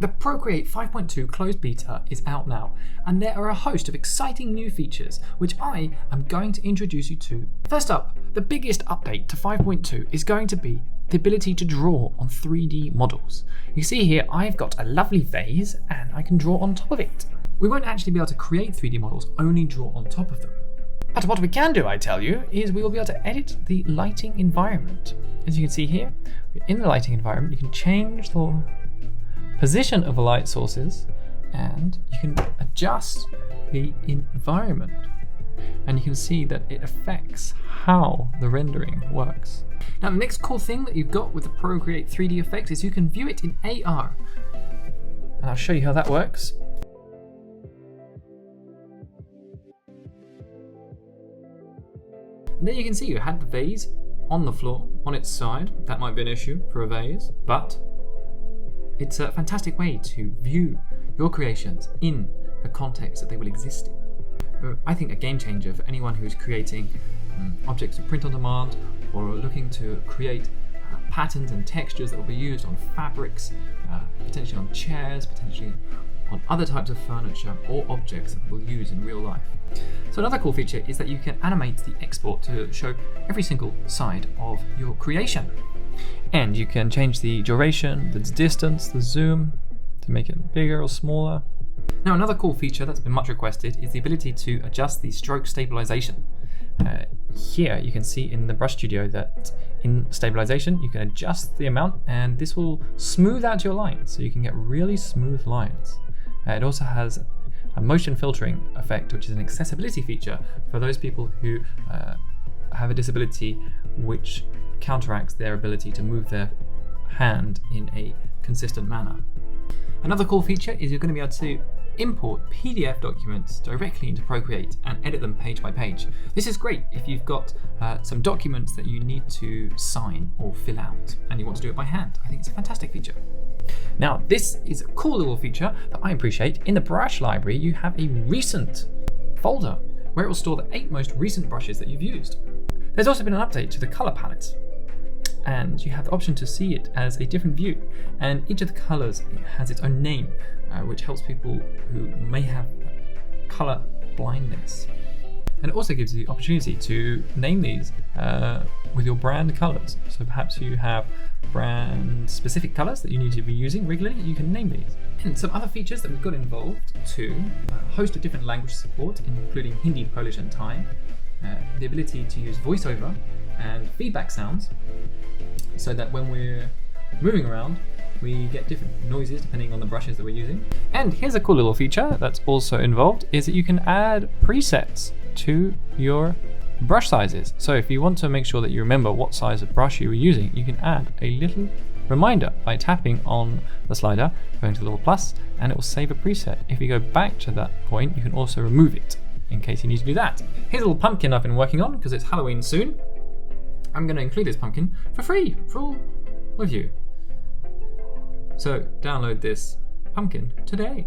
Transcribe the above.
The Procreate 5.2 closed beta is out now, and there are a host of exciting new features which I am going to introduce you to. First up, the biggest update to 5.2 is going to be the ability to draw on 3D models. You see here I've got a lovely vase and I can draw on top of it. We won't actually be able to create 3D models, only draw on top of them. But what we can do, I tell you, is we will be able to edit the lighting environment. As you can see here, in the lighting environment, you can change the position of the light sources and you can adjust the environment. And you can see that it affects how the rendering works. Now, the next cool thing that you've got with the Procreate 3D effect is you can view it in AR. And I'll show you how that works. And there you can see you had the vase on the floor, on its side. That might be an issue for a vase, but it's a fantastic way to view your creations in the context that they will exist in. I think a game changer for anyone who's creating objects to print on demand or looking to create patterns and textures that will be used on fabrics, potentially on chairs, potentially on other types of furniture or objects that we'll use in real life. So another cool feature is that you can animate the export to show every single side of your creation. And you can change the duration, the distance, the zoom to make it bigger or smaller. Now, another cool feature that's been much requested is the ability to adjust the stroke stabilization. Here you can see in the Brush Studio that in Stabilization you can adjust the amount and this will smooth out your lines, so you can get really smooth lines. It also has a motion filtering effect, which is an accessibility feature for those people who have a disability which counteracts their ability to move their hand in a consistent manner. Another cool feature is you're going to be able to import PDF documents directly into Procreate and edit them page by page. This is great if you've got some documents that you need to sign or fill out and you want to do it by hand. I think it's a fantastic feature. Now, this is a cool little feature that I appreciate. In the brush library, you have a recent folder where it will store the 8 most recent brushes that you've used. There's also been an update to the color palette, and you have the option to see it as a different view. And each of the colors has its own name, which helps people who may have color blindness. And it also gives you the opportunity to name these with your brand colors. So perhaps you have brand specific colors that you need to be using regularly, you can name these. And some other features that we've got involved too, a host of different language support, including Hindi, Polish and Thai, the ability to use voiceover and feedback sounds, so that when we're moving around, we get different noises depending on the brushes that we're using. And here's a cool little feature that's also involved, is that you can add presets to your brush sizes. So if you want to make sure that you remember what size of brush you were using, you can add a little reminder by tapping on the slider, going to the little plus, and it will save a preset. If you go back to that point, you can also remove it in case you need to do that. Here's a little pumpkin I've been working on because it's Halloween soon. I'm going to include this pumpkin for free for all of you. So download this pumpkin today.